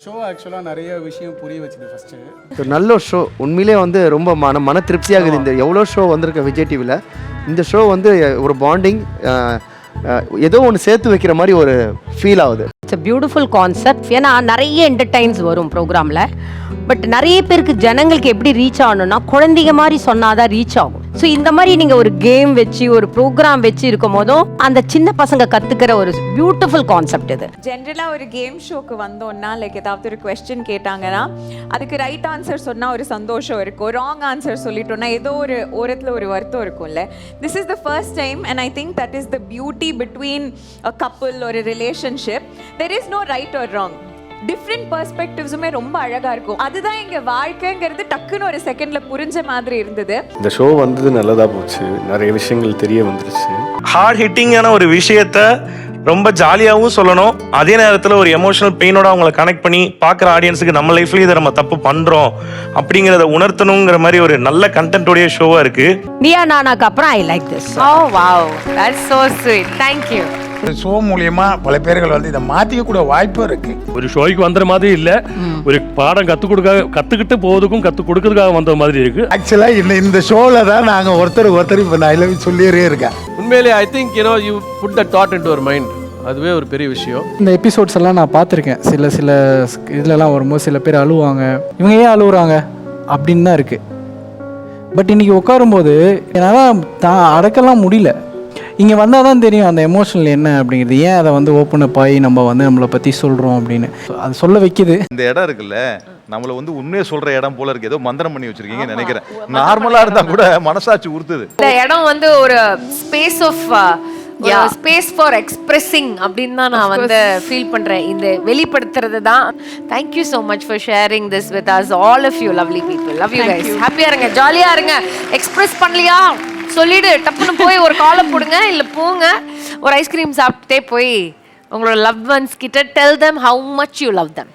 Show ஆக்சுவலாக நிறைய விஷயம் புரிய வச்சுது ஃபஸ்ட்டு. ஒரு நல்ல ஷோ உண்மையிலே வந்து ரொம்ப மன திருப்தியாகுது. இந்த எவ்வளோ ஷோ வந்திருக்க விஜய் டிவியில் இந்த ஷோ வந்து ஒரு பாண்டிங் ஏதோ ஒன்று சேர்த்து வைக்கிற மாதிரி ஒரு ஃபீல் ஆகுது. It's a beautiful concept. ஏன்னா நிறைய என்டர்டைன்ஸ் வரும் ப்ரோக்ராமில். பட் நிறைய பேருக்கு ஜனங்களுக்கு எப்படி ரீச் ஆகணும்னா குழந்தைங்க மாதிரி சொன்னாதான் ரீச் ஆகும். ஸோ இந்த மாதிரி நீங்கள் ஒரு கேம் வச்சு ஒரு ப்ரோக்ராம் வச்சு இருக்கும் போதும் அந்த சின்ன பசங்க கற்றுக்கிற ஒரு பியூட்டிஃபுல் கான்செப்ட் இது. ஜென்ரலாக ஒரு கேம் ஷோக்கு வந்தோன்னா லைக் ஏதாவது ஒரு கொஸ்டின் கேட்டாங்கன்னா அதுக்கு ரைட் ஆன்சர் சொன்னால் ஒரு சந்தோஷம் இருக்கும், ராங் ஆன்சர் சொல்லிட்டோன்னா ஏதோ ஒரு ஓரத்தில் ஒரு வருத்தம் இருக்கும்ல. This is the first time and I think that is the beauty between a couple ஒரு ரிலேஷன்ஷிப். There is no right or wrong. Different பெர்ஸ்பெக்டிவ்ஸுமே ரொம்ப அழகாக இருக்கும். அதுதான் எங்கள் வாழ்க்கைங்கிறது டக்குன்னு ஒரு செகண்டில் புரிஞ்ச மாதிரி இருந்தது. இந்த ஷோ வந்தது நல்லதாக போச்சு, நிறைய விஷயங்கள் தெரிய வந்துருச்சு. ஹார்ட் ஹிட்டிங்கான ஒரு விஷயத்த ரொம்ப ஜாலியாகவும் சொல்லணும், அதே நேரத்தில் ஒரு எமோஷனல் பெயினோட அவங்களை கனெக்ட் பண்ணி பார்க்குற ஆடியன்ஸுக்கு நம்ம லைஃப்லேயும் இதை நம்ம தப்பு பண்ணுறோம் அப்படிங்கிறத உணர்த்தணுங்கிற மாதிரி ஒரு நல்ல கண்டென்ட்டோடைய ஷோவாக இருக்குது. நீயா நானாக்கு அப்புறம் I like this. O wow, that's so sweet. Thank you. இந்த ஷோ மூலியமா பல பேர்கள் வந்து இதை மாற்றிக்க கூட வாய்ப்பு இருக்கு. ஒரு ஷோய்க்கு வந்த மாதிரி இல்லை, ஒரு பாடம் கற்றுக்கிட்டு போவதுக்கும் கற்றுக் கொடுக்கறதுக்காக வந்த மாதிரி இருக்கு. ஆக்சுவலாக இந்த ஷோவில் தான் நாங்கள் ஒருத்தர் இப்போ நான் எல்லாமே சொல்லியே இருக்கேன். உண்மையிலே I think you put the thought into your mind. அதுவே ஒரு பெரிய விஷயம். இந்த எபிசோட்ஸ் எல்லாம் நான் பார்த்துருக்கேன். சில இதுலலாம் வரும்போது சில பேர் அழுவாங்க, இவங்க ஏன் அழுகுறாங்க அப்படின்னு தான் இருக்குது. பட் இன்றைக்கி உட்காரும்போது என்னால் அடக்கலாம் முடியல. இங்கே வந்தால் தான் தெரியும் அந்த எமோஷனல் என்ன அப்படிங்கிறது. ஏன் அதை வந்து ஓப்பன் அப் ஆகி நம்ம வந்து நம்மளை பற்றி சொல்கிறோம் அப்படின்னு அது சொல்ல வைக்கிது. இந்த இடம் இருக்குல்ல, நம்மளை வந்து உண்மையை சொல்கிற இடம் போல இருக்கு. ஏதோ மந்திரம் பண்ணி வச்சுருக்கீங்கன்னு நினைக்கிறேன். நார்மலாக இருந்தால் கூட மனசாட்சி உறுத்துது. இந்த இடம் வந்து ஒரு space of space for expressing அப்படின்னு தான் நான் வந்து ஃபீல் பண்ணுறேன். இந்த வெளிப்படுத்துறது தான். Thank you so much for sharing this with us all of you lovely people. Love you guys. ஹாப்பியாக இருங்க, ஜாலியாக இருங்க. எக்ஸ்பிரஸ் பண்ணலையா சொல்லிடு, டப்புன்னு போய் ஒரு காலை போடுங்க, இல்லை போங்க ஒரு ஐஸ்கிரீம் சாப்பிட்டுட்டே போய் உங்களோட லவ் ஒன்ஸ் கிட்ட tell them how much you love them.